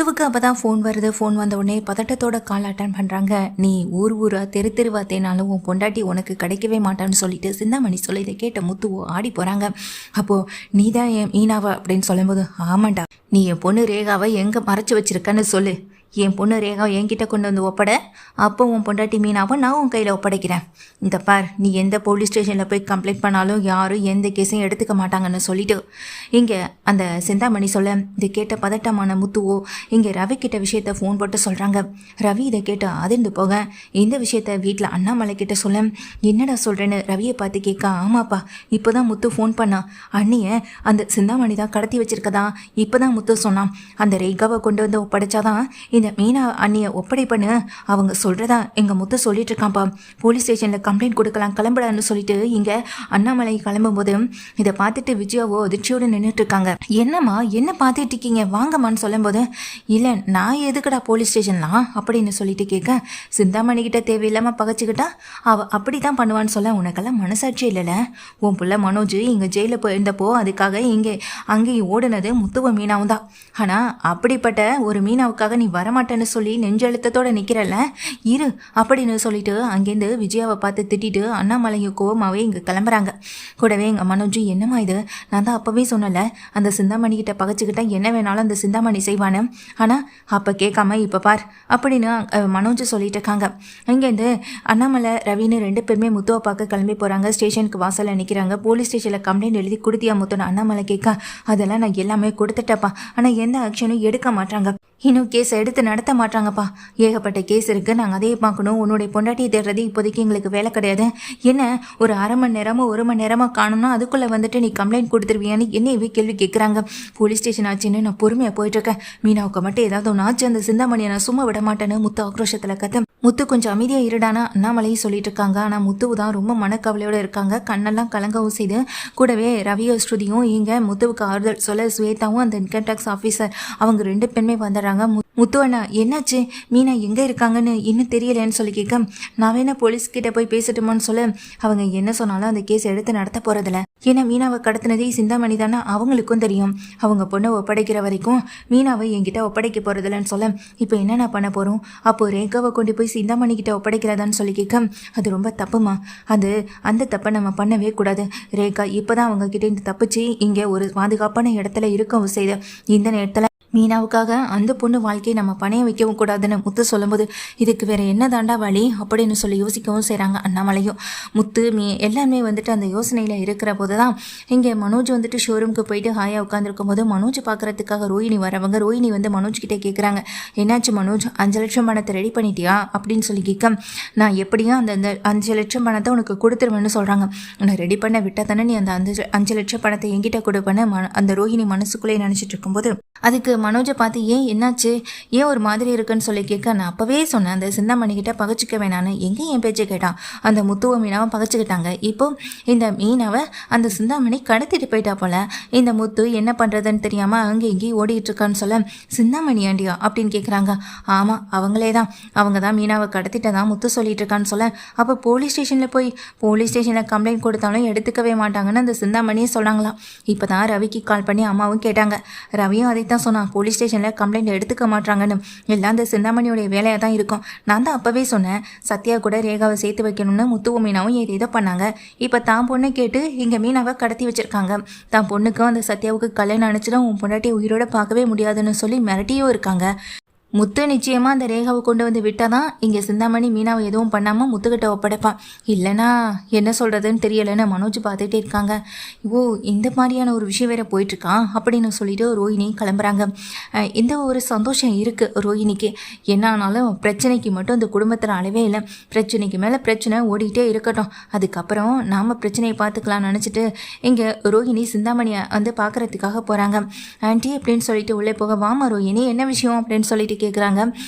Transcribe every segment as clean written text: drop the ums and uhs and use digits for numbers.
முத்துவுக்கு அப்போ தான் ஃபோன் வருது. ஃபோன் வந்த உடனே பதட்டத்தோட கால் அட்டன் பண்ணுறாங்க. நீ ஊரா தெருவா தேனாலும் உன் பொண்டாட்டி உனக்கு கிடைக்கவே மாட்டான்னு சொல்லிட்டு சிந்தாமணி சொல்ல இதை கேட்ட முத்துவோ ஆடி போகிறாங்க. அப்போது நீ தான் என் மீனாவா அப்படின்னு சொல்லும்போது, ஆமாண்டா, நீ என் பொண்ணு ரேகாவை எங்கே மறைச்சி வச்சிருக்கன்னு சொல்லு. என் பொண்ணு ரேகா என்கிட்ட கொண்டு வந்து ஒப்படை, அப்போ உன் பொண்டாட்டி மீனாவை நான் உன் கையில் ஒப்படைக்கிறேன். இந்த பார், நீ எந்த போலீஸ் ஸ்டேஷனில் போய் கம்ப்ளைண்ட் பண்ணாலும் யாரும் எந்த கேஸையும் எடுத்துக்க மாட்டாங்கன்னு சொல்லிட்டு இங்கே அந்த சிந்தாமணி சொல்ல இதை கேட்ட பதட்டமான முத்துவோ இங்கே ரவி கிட்ட விஷயத்த ஃபோன் போட்டு சொல்கிறாங்க. ரவி இதை கேட்டு அதிர்ந்து போக இந்த விஷயத்த வீட்டில் அண்ணாமலை கிட்ட சொல்ல, என்னடா சொல்கிறேன்னு ரவியை பார்த்து கேட்க, ஆமாப்பா, இப்போ தான் முத்து ஃபோன் பண்ணான். அண்ணியை அந்த சிந்தாமணி தான் கடத்தி வச்சிருக்கதா இப்போ தான் முத்து சொன்னான். அந்த ரேகாவை கொண்டு வந்து ஒப்படைச்சாதான் இந்த மீனா அண்ணியை ஒப்படைப்பண்ணு அவங்க சொல்கிறதா எங்கள் முத்து சொல்லிட்டு இருக்கான்ப்பா. போலீஸ் ஸ்டேஷனில் கம்ப்ளைண்ட் கொடுக்கலாம், கிளம்புடான்னு சொல்லிட்டு இங்கே அண்ணாமலை கிளம்பும்போது இதை பார்த்துட்டு விஜயாவோ அதிர்ச்சியோடு நின்றுட்டு இருக்காங்க. என்னம்மா என்ன பார்த்துட்டு இருக்கீங்க, வாங்கம்மான்னு சொல்லும்போது, இல்லை நான் எதுக்குடா போலீஸ் ஸ்டேஷன்லாம் அப்படின்னு சொல்லிட்டு கேட்க, சிந்தாமணி கிட்ட தேவையில்லாமல் பகச்சிக்கிட்டா அவள் அப்படி தான் பண்ணுவான்னு சொல்ல, உனக்கெல்லாம் மனசாட்சி இல்லைல்ல. உன் பிள்ளை மனோஜ் இங்கே ஜெயிலில் போயிருந்தப்போ அதுக்காக அங்கேயும் ஓடுனது முத்துவ மீனாவும் தான். ஆனால் அப்படிப்பட்ட ஒரு மீனாவுக்காக நீ வரமாட்டேன்னு சொல்லி நெஞ்செழுத்தத்தோடு நிற்கிறல்ல, இரு அப்படின்னு சொல்லிட்டு அங்கேருந்து விஜயாவை பார்த்து திட்டிட்டு அண்ணாமலையும் கோவமாகவே இங்கே கிளம்புறாங்க. கூடவே எங்கள் மனோஜ், என்னம்மா இது, நான் தான் அப்போவே சொன்னல அந்த சிந்தாமணிக்கிட்ட பகச்சிக்கிட்டா என்ன வேணாலும் அந்த சிந்தாமணி செய்வானு, ஆனால் அப்போ கேட்காம இப்போ பார் அப்படின்னு மனோஜ் சொல்லிட்டு இருக்காங்க. இங்கேருந்து அண்ணாமலை ரவின்னு 2 பேருமே முத்துவை பார்க்க கிளம்பி போகிறாங்க. ஸ்டேஷனுக்கு வாசலில் நிற்கிறாங்க. போலீஸ் ஸ்டேஷனில் கம்ப்ளைண்ட் எழுதி கொடுத்தியா முத்துன்னு அண்ணாமலை கேட்க, அதெல்லாம் நான் எல்லாமே கொடுத்துட்டப்பா, ஆனால் எந்த ஆக்ஷனும் எடுக்க மாட்டாங்க, இன்னும் கேஸ் எடுத்து நடத்த மாட்டாங்கப்பா. ஏகப்பட்ட கேஸ் இருக்குது, நாங்கள் அதையே பார்க்கணும். உன்னுடைய பொண்டாட்டியை தேடுறது இப்போதைக்கு எங்களுக்கு வேலை கிடையாது. என்ன ஒரு அரை மணி நேரமோ 1 மணி நேரமோ காணும்னா அதுக்குள்ளே வந்துட்டு நீ கம்ப்ளைண்ட் கொடுத்துருவியான்னு என்னையவே கேள்வி கேட்குறாங்க. போலீஸ் ஸ்டேஷன் ஆச்சுன்னு நான் பொறுமையாக போயிட்டுருக்கேன். மீனாவுக்கு மட்டும் ஏதாவது ஒன்று ஆச்சு அந்த சிந்தாமணியை நான் சும்மா விட மாட்டேன்னு முத்து ஆக்ரோஷத்தில் கத்த. முத்து கொஞ்சம் அமைதியாக இருடானா அண்ணாமலையும் சொல்லிட்டு இருக்காங்க. ஆனால் முத்துவு தான் ரொம்ப மனக்கவலையோடு இருக்காங்க. கண்ணெல்லாம் கலங்கவும் செய்து கூடவே ரவியோ ஸ்ருதியும் இங்கே முத்துவுக்கு ஆறுதல் சொல்ல, ஸ்வேதாவும் அந்த இன்கம் டேக்ஸ் ஆஃபீஸர் அவங்க 2 பேருமே வந்துடுறாங்க. முத்து அண்ணா என்னாச்சு, மீனா எங்கே இருக்காங்கன்னு இன்னும் தெரியலன்னு சொல்லி கேட்க, நான் வேணா போலீஸ்கிட்ட போய் பேசட்டுமான்னு சொல்ல, அவங்க என்ன சொன்னாலும் அந்த கேஸ் எடுத்து நடத்த போகிறதில்ல. ஏன்னா மீனாவை கடத்தினதே சிந்தாமணி தானே அவங்களுக்கும் தெரியும். அவங்க பொண்ணை ஒப்படைக்கிற வரைக்கும் மீனாவை என்கிட்ட ஒப்படைக்க போகிறதில்லன்னு சொல்ல, இப்போ என்னென்ன பண்ண போகிறோம், அப்போது ரேகாவை கொண்டு போய் சிந்தாமணி கிட்ட ஒப்படைக்கிறதான்னு சொல்லி கேட்க, அது ரொம்ப தப்புமா, அந்த தப்பை நம்ம பண்ணவே கூடாது. ரேகா இப்போ தான் அவங்க கிட்டே தப்பிச்சு இங்கே ஒரு பாதுகாப்பான இடத்துல இருக்கவும் செய்து இந்த நேரத்தில் மீனாவுக்காக அந்த பொண்ணு வாழ்க்கையை நம்ம பணைய வைக்கவும் கூடாதுன்னு முத்து சொல்லும்போது, இதுக்கு வேற என்ன தாண்டா வழி அப்படின்னு சொல்லி யோசிக்கவும் செய்கிறாங்க அண்ணாமலையும். முத்து எல்லாருமே வந்துட்டு அந்த யோசனையில் இருக்கிற போது தான் இங்கே மனோஜ் வந்துட்டு ஷோரூமுக்கு போயிட்டு ஹாயாக உட்காந்துருக்கும் போது மனோஜ் பார்க்குறதுக்காக ரோஹிணி வரவங்க. ரோஹிணி வந்து மனோஜ் கிட்டே கேட்குறாங்க, என்னாச்சு மனோஜ், 5 லட்சம் பணத்தை ரெடி பண்ணிட்டியா அப்படின்னு சொல்லி கேட்க, நான் எப்படியும் அந்த 5 லட்சம் பணத்தை உனக்கு கொடுத்துருவேன்னு சொல்கிறாங்க. உன்னை ரெடி பண்ண விட்டால் தானே நீ அந்த 5 லட்சம் பணத்தை என்கிட்ட கொடுப்பேன்னு அந்த ரோஹிணி மனசுக்குள்ளே நினச்சிட்டு இருக்கும்போது, அதுக்கு மனோஜை பார்த்து, ஏன் என்னாச்சு, ஏன் ஒரு மாதிரி இருக்குன்னு சொல்லி கேட்க, நான் அப்போவே சொன்னேன் அந்த சிந்தாமணிக்கிட்ட பகச்சிக்க வேணான்னு. எங்கே என் பேச்சை கேட்டான், அந்த முத்துவ மீனாவை பகச்சிக்கிட்டாங்க. இப்போ இந்த மீனாவை அந்த சிந்தாமணி கடத்திட்டு போயிட்டா போல. இந்த முத்து என்ன பண்ணுறதுன்னு தெரியாமல் அங்கே இங்கேயும் ஓடிட்டு இருக்கான்னு சொல்ல, சிந்தாமணி ஆண்டியா அப்படின்னு கேட்குறாங்க. ஆமாம் அவங்களே தான், அவங்க தான் மீனாவை கடத்திட்டதான் முத்து சொல்லிட்டு இருக்கான்னு சொல்ல, அப்போ போலீஸ் ஸ்டேஷனில் கம்ப்ளைண்ட் கொடுத்தாலும் எடுத்துக்கவே மாட்டாங்கன்னு அந்த சிந்தாமணியே சொன்னாங்களாம். இப்போ தான் ரவிக்கு கால் பண்ணி அம்மாவும் கேட்டாங்க. ரவியும் அதை தான் சொன்னான், போலீஸ் ஸ்டேஷனில் கம்ப்ளைண்ட் எடுத்துக்க மாட்டாங்கன்னு. எல்லாம் அந்த சிந்தாமணியோடைய வேலையாக தான் இருக்கும். நான் தான் அப்போவே சொன்னேன், சத்யா கூட ரேகாவை சேர்த்து வைக்கணும்னு முத்துவும் மீனாவும் ஏதோ பண்ணாங்க. இப்போ தான் பொண்ணை கேட்டு இங்கே மீனாவை கடத்தி வச்சுருக்காங்க. தான் பொண்ணுக்கும் அந்த சத்யாவுக்கு கல்யாணம் அனுப்பிச்சுதான் உன் பொண்டாட்டியை உயிரோட பார்க்கவே முடியாதுன்னு சொல்லி மிரட்டியும் இருக்காங்க. முத்து நிச்சயமாக அந்த ரேகாவை கொண்டு வந்து விட்டால் தான் இங்கே சிந்தாமணி மீனாவை எதுவும் பண்ணாமல் முத்துக்கிட்ட ஒப்படைப்பான். இல்லைனா என்ன சொல்கிறதுன்னு தெரியலைன்னு மனோஜ் பார்த்துட்டே இருக்காங்க. ஓ, இந்த மாதிரியான ஒரு விஷயம் வேறு போயிட்டுருக்கான் அப்படின்னு சொல்லிட்டு ரோஹிணி கிளம்புறாங்க. இந்த ஒரு சந்தோஷம் இருக்குது ரோஹிணிக்கு. என்ன ஆனாலும் பிரச்சனைக்கு மட்டும் இந்த குடும்பத்தில் அளவே இல்லை. பிரச்சனைக்கு மேலே பிரச்சனை ஓடிக்கிட்டே இருக்கட்டும், அதுக்கப்புறம் நாம் பிரச்சனையை பார்த்துக்கலாம்னு நினச்சிட்டு இங்கே ரோஹிணி சிந்தாமணியை வந்து பார்க்குறதுக்காக போகிறாங்க. ஆண்டி அப்படின்னு சொல்லிட்டு உள்ளே போக, வாமா ரோஹிணி என்ன விஷயம் அப்படின்னு சொல்லிட்டு கேட்குறாங்க.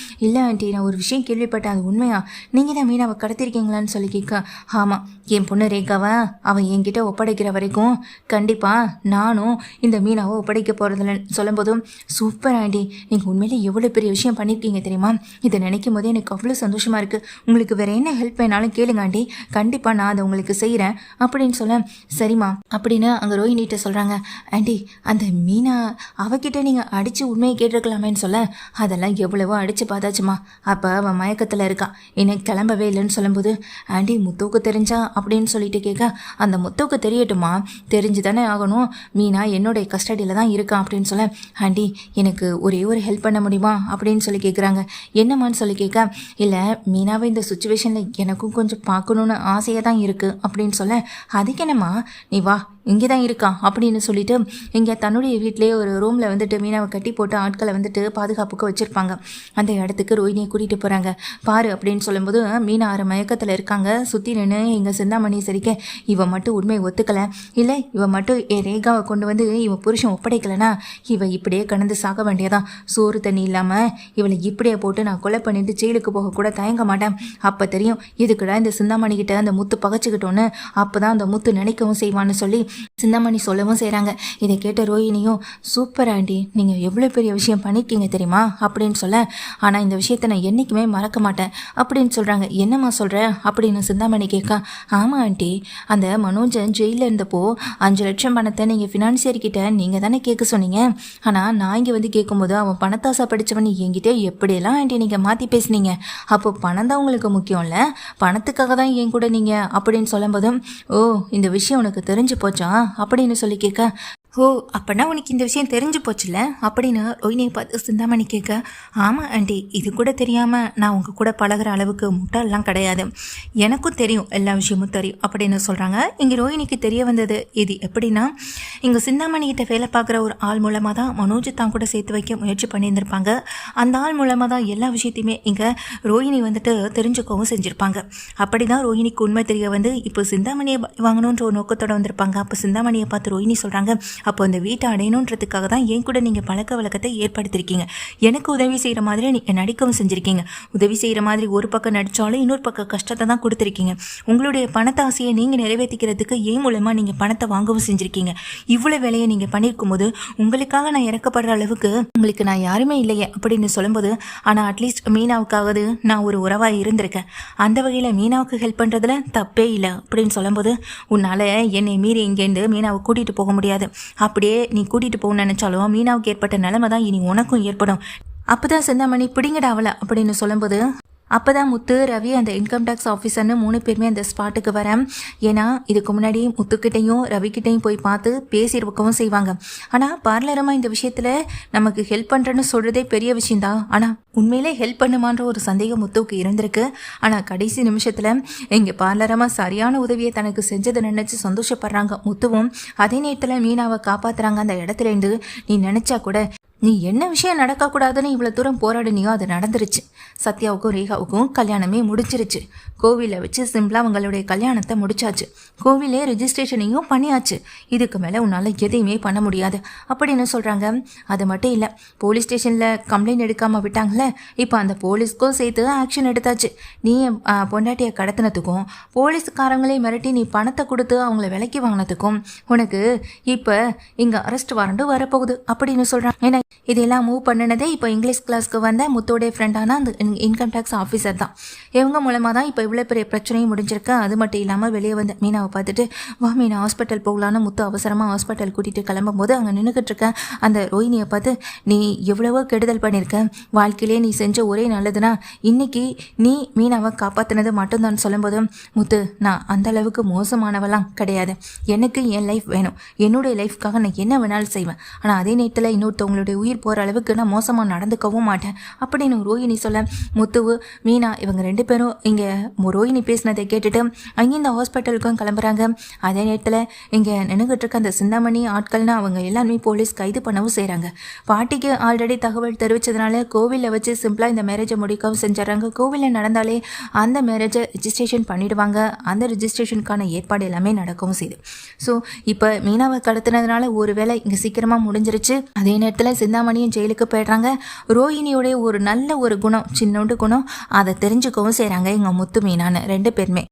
இல்லை ஆண்டி, நான் ஒரு விஷயம் கேள்விப்பட்டேன், அது உண்மையா? நீங்கள் தான் மீனாவை கடத்திருக்கீங்களான்னு சொல்லி கேட்க, ஆமாம், என் பொண்ணு ரேகாவை அவன் என்கிட்ட ஒப்படைக்கிற வரைக்கும் கண்டிப்பாக நானும் இந்த மீனாவை ஒப்படைக்க போகிறதில்லன்னு சொல்லும்போதும், சூப்பர் ஆண்டி, நீங்கள் உண்மையிலே எவ்வளோ பெரிய விஷயம் பண்ணியிருக்கீங்க தெரியுமா? இதை நினைக்கும் போதே எனக்கு அவ்வளோ சந்தோஷமாக இருக்குது. உங்களுக்கு வேறு என்ன ஹெல்ப் வேணாலும் கேளுங்க ஆண்டி, கண்டிப்பாக நான் அதை உங்களுக்கு செய்கிறேன் அப்படின்னு சொல்ல, சரிம்மா அப்படின்னு அங்கே ரோஹினிகிட்ட சொல்கிறாங்க. ஆண்டி, அந்த மீனா அவகிட்ட நீங்கள் அடித்து உண்மையை கேட்டிருக்கலாமேன்னு சொல்ல, அதெல்லாம் எவ்வளவோ அடித்து பார்த்தாச்சுமா, அப்போ அவன் மயக்கத்தில் இருக்கான், எனக்கு கிளம்பவே இல்லைன்னு சொல்லும்போது, ஆண்டி முத்துவுக்கு தெரிஞ்சா அப்படின்னு சொல்லிட்டு கேட்க, அந்த முத்துவுக்கு தெரியட்டுமா, தெரிஞ்சு தானே ஆகணும், மீனா என்னுடைய கஸ்டடியில் தான் இருக்கான் அப்படின்னு சொல்ல, ஆண்டி எனக்கு ஒரே ஒரு ஹெல்ப் பண்ண முடியுமா அப்படின்னு சொல்லி கேட்குறாங்க. என்னம்மான்னு சொல்லி கேட்க, இல்லை மீனாவை இந்த சுச்சுவேஷனில் எனக்கும் கொஞ்சம் பார்க்கணுன்னு ஆசையாக தான் இருக்குது அப்படின்னு சொல்ல, அதுக்கு என்னம்மா, நீ வா, இங்கே தான் இருக்கான் அப்படின்னு சொல்லிட்டு இங்கே தன்னுடைய வீட்டிலேயே ஒரு ரூமில் வந்துட்டு மீனாவை கட்டி போட்டு ஆட்களை வந்துட்டு பாதுகாப்புக்கு வச்சுருப்பாங்க. அந்த இடத்துக்கு ரோஹினியை கூட்டிகிட்டு போகிறாங்க. பாரு அப்படின்னு சொல்லும்போது, மீனா ஆறு மயக்கத்தில் இருக்காங்க. சுற்றி நின்று எங்கள் சிந்தாமணி சரிக்க, இவன் மட்டும் உண்மையை ஒத்துக்கலை, இல்லை இவன் மட்டும் என் ரேகாவை கொண்டு வந்து இவன் புருஷன் ஒப்படைக்கலைன்னா இவன் இப்படியே கடந்து சாக வேண்டியதான். சோறு தண்ணி இல்லாமல் இவளை இப்படியே போட்டு நான் கொலை பண்ணிட்டு ஜெயிலுக்கு போகக்கூட தயங்க மாட்டேன். அப்போ தெரியும் எதுக்குடா இந்த சிந்தாமணிக்கிட்ட அந்த முத்து பகைச்சிக்கிட்டோன்னு, அப்போ தான் அந்த முத்து நினைக்கவும் செய்வான்னு சொல்லி சிந்தாமணி சொல்லவும் செய்கிறாங்க. இதை கேட்ட ரோஹினியும், சூப்பர் ஆண்டி, நீங்கள் எவ்வளோ பெரிய விஷயம் பண்ணியிருக்கீங்க தெரியுமா அப்படின்னு சொல்ல, ஆனால் இந்த விஷயத்தை நான் என்றைக்குமே மறக்க மாட்டேன் அப்படின்னு சொல்கிறாங்க. என்னம்மா சொல்கிற அப்படின்னு சிந்தாமணி கேட்க, ஆமாம் ஆண்டி, அந்த மனோஜன் ஜெயிலில் இருந்தப்போ 5 லட்சம் பணத்தை நீங்கள் ஃபினான்சியர்கிட்ட நீங்கள் தானே கேட்க சொன்னீங்க. ஆனால் நான் இங்கே வந்து கேட்கும்போது அவன் பணத்தாசை படித்தவன் என்கிட்ட எப்படியெல்லாம் ஆண்டி நீங்கள் மாற்றி பேசுனீங்க. அப்போ பணம் தான் உங்களுக்கு முக்கியம் இல்லை, பணத்துக்காக தான் என் கூட நீங்கள் அப்படின்னு சொல்லும்போதும், ஓ இந்த விஷயம் உனக்கு தெரிஞ்சு போச்சா அப்படின்னு சொல்லி கேட்க, ஓ அப்போனா உனக்கு இந்த விஷயம் தெரிஞ்சு போச்சுல அப்படின்னு ரோஹினியை பார்த்து சிந்தாமணி கேட்க, ஆமாம் ஆண்டி, இது கூட தெரியாமல் நான் உங்கள் கூட பழகிற அளவுக்கு முட்டாள்லாம் கிடையாது, எனக்கும் தெரியும், எல்லா விஷயமும் தெரியும் அப்படின்னு சொல்கிறாங்க. இங்கே ரோஹினிக்கு தெரிய வந்தது இது எப்படின்னா, இங்கே சிந்தாமணிகிட்ட வேலை பார்க்குற ஒரு ஆள் மூலமாக தான் மனோஜ் தான் கூட சேர்த்து வைக்க முயற்சி பண்ணியிருந்திருப்பாங்க. அந்த ஆள் மூலமாக தான் எல்லா விஷயத்தையுமே இங்கே ரோஹினி வந்துட்டு தெரிஞ்சுக்கவும் செஞ்சுருப்பாங்க. அப்படி தான் ரோஹினிக்கு உண்மை தெரிய வந்து இப்போ சிந்தாமணியை வாங்கணுன்ற ஒரு நோக்கத்தோடு வந்திருப்பாங்க. அப்போ சிந்தாமணியை பார்த்து ரோஹினி சொல்கிறாங்க, அப்போ அந்த வீட்டை அடையணுன்றதுக்காக தான் என் கூட நீங்கள் பழக்க வழக்கத்தை ஏற்படுத்தியிருக்கீங்க, எனக்கு உதவி செய்கிற மாதிரி நீங்கள் நடிக்கவும் செஞ்சுருக்கீங்க. உதவி செய்கிற மாதிரி ஒரு பக்கம் நடித்தாலும் இன்னொரு பக்கம் கஷ்டத்தை தான் கொடுத்துருக்கீங்க. உங்களுடைய பணத்தை ஆசையை நீங்கள் நிறைவேற்றிக்கிறதுக்கு ஏன் மூலமாக நீங்கள் பணத்தை வாங்கவும் செஞ்சுருக்கீங்க. இவ்வளோ வேலையை நீங்கள் பண்ணியிருக்கும் போது உங்களுக்காக நான் இறக்கப்படுற அளவுக்கு உங்களுக்கு நான் யாருமே இல்லையே அப்படின்னு சொல்லும்போது, ஆனால் அட்லீஸ்ட் மீனாவுக்காவது நான் ஒரு உறவாக இருந்திருக்கேன், அந்த வகையில் மீனாவுக்கு ஹெல்ப் பண்ணுறதுல தப்பே இல்லை அப்படின்னு சொல்லும்போது, உன்னால் என்னை மீறி இங்கேருந்து மீனாவை கூட்டிகிட்டு போக முடியாது, அப்படியே நீ கூட்டிகிட்டு போகணும்னு நினச்சாலும் மீனாவுக்கு ஏற்பட்ட நிலைமை தான் இனி உனக்கும் ஏற்படும். அப்போ தான் சிந்தாமணி பிடிங்கடாவல அப்படின்னு சொல்லும்போது, அப்போ தான் முத்து, ரவி, அந்த இன்கம் டேக்ஸ் ஆஃபீஸர்னு 3 பேருமே அந்த ஸ்பாட்டுக்கு வரேன். ஏன்னா இதுக்கு முன்னாடி முத்துக்கிட்டையும் ரவிக்கிட்டையும் போய் பார்த்து பேசியிருக்கவும் செய்வாங்க. ஆனால் பார்லரமாக இந்த விஷயத்தில் நமக்கு ஹெல்ப் பண்ணுறேன்னு சொல்கிறதே பெரிய விஷயந்தான், ஆனால் உண்மையிலே ஹெல்ப் பண்ணுமான்ற ஒரு சந்தேகம் முத்துவுக்கு இருந்திருக்கு. ஆனால் கடைசி நிமிஷத்தில் இங்கே பார்லரமாக சரியான உதவியை தனக்கு செஞ்சதை நினச்சி சந்தோஷப்படுறாங்க முத்துவும். அதே நேரத்தில் மீனாவை காப்பாற்றுறாங்க அந்த இடத்துலேருந்து. நீ நினச்சா கூட நீ என்ன விஷயம் நடக்கக்கூடாதுன்னு இவ்வளோ தூரம் போராடினியோ அது நடந்துருச்சு. சத்யாவுக்கும் ரேகாவுக்கும் கல்யாணமே முடிச்சிருச்சு. கோவிலை வச்சு சிம்பிளாக அவங்களுடைய கல்யாணத்தை முடிச்சாச்சு. கோவிலே ரெஜிஸ்ட்ரேஷனையும் பண்ணியாச்சு. இதுக்கு மேலே உன்னால் எதையுமே பண்ண முடியாது அப்படின்னு சொல்கிறாங்க. அது மட்டும் இல்லை, போலீஸ் ஸ்டேஷனில் கம்ப்ளைண்ட் எடுக்காமல் விட்டாங்களே, இப்போ அந்த போலீஸ்க்கும் சேர்த்து ஆக்ஷன் எடுத்தாச்சு. நீ பொண்டாட்டியை கடத்தினதுக்கும் போலீஸ்காரங்களே மிரட்டி நீ பணத்தை கொடுத்து அவங்கள விலைக்கு வாங்கினதுக்கும் உனக்கு இப்போ இங்கே அரெஸ்ட் வாரண்டு வரப்போகுது அப்படின்னு சொல்கிறாங்க. ஏன்னா இதெல்லாம் மூவ் பண்ணினதே இப்போ இங்கிலீஷ் கிளாஸ்க்கு வந்த முத்தோடைய ஃப்ரெண்டான அந்த இன்கம் டேக்ஸ் ஆஃபீஸர் தான். இவங்க மூலமாக தான் இப்போ இவ்வளோ பெரிய பிரச்சனையும் முடிஞ்சிருக்கு. அது மட்டும் இல்லாமல் வெளியே வந்த மீனாவை பார்த்துட்டு, வா மீனா ஹாஸ்பிட்டல் போகலான்னு முத்து அவசரமாக ஹாஸ்பிட்டல் கூட்டிகிட்டு கிளம்பும் போது அங்கே நின்றுக்கிட்டு இருக்க அந்த ரோஹினியை பார்த்து, நீ எவ்வளவோ கெடுதல் பண்ணியிருக்க, வாழ்க்கையிலே நீ செஞ்ச ஒரே நல்லதுன்னா இன்னைக்கு நீ மீனாவை காப்பாற்றினது மட்டும்தான் சொல்லும்போது, முத்து நான் அந்த அளவுக்கு மோசமானவெல்லாம் கிடையாது, எனக்கு என் லைஃப் வேணும், என்னுடைய லைஃப்காக நான் என்ன வேணாலும் செய்வேன், ஆனால் அதே நேரத்தில் இன்னொருத்தவங்களுடைய உயிர் போகிற அளவுக்கு நான் மோசமாக நடந்துக்கவும் மாட்டேன் அப்படின்னு ரோஹினி சொல்ல, முத்துவு மீனா இவங்க 2 பேரும் இங்கே ரோஹினி பேசினதை கேட்டுட்டு அங்கே இந்த ஹாஸ்பிட்டலுக்கும் கிளம்புறாங்க. அதே நேரத்தில் இங்கே நின்றுகிட்டு இருக்க அந்த சிந்தாமணி ஆட்கள்னா அவங்க எல்லாருமே போலீஸ் கைது பண்ணவும் செய்கிறாங்க. பாட்டிக்கு ஆல்ரெடி தகவல் தெரிவித்ததுனால கோவிலில் வச்சு சிம்பிளாக இந்த மேரேஜை முடிக்கவும் செஞ்சிடறாங்க. கோவிலில் நடந்தாலே அந்த மேரேஜை ரிஜிஸ்ட்ரேஷன் பண்ணிடுவாங்க. அந்த ரிஜிஸ்ட்ரேஷனுக்கான ஏற்பாடு எல்லாமே நடக்கவும் செய்யுது. ஸோ இப்போ மீனாவை கடத்தினதுனால ஒரு வேளை இங்கே சீக்கிரமாக முடிஞ்சிருச்சு. அதே நேரத்தில் சிந்தாமணியும் ஜெயிலுக்கு போயிடுறாங்க. ரோஹிணியோடைய ஒரு நல்ல ஒரு குணம், சின்னோண்டு குணம், அதை தெரிஞ்சுக்கவும் செய்கிறாங்க எங்கள் முத்து மீனான்னு 2 பேருமே.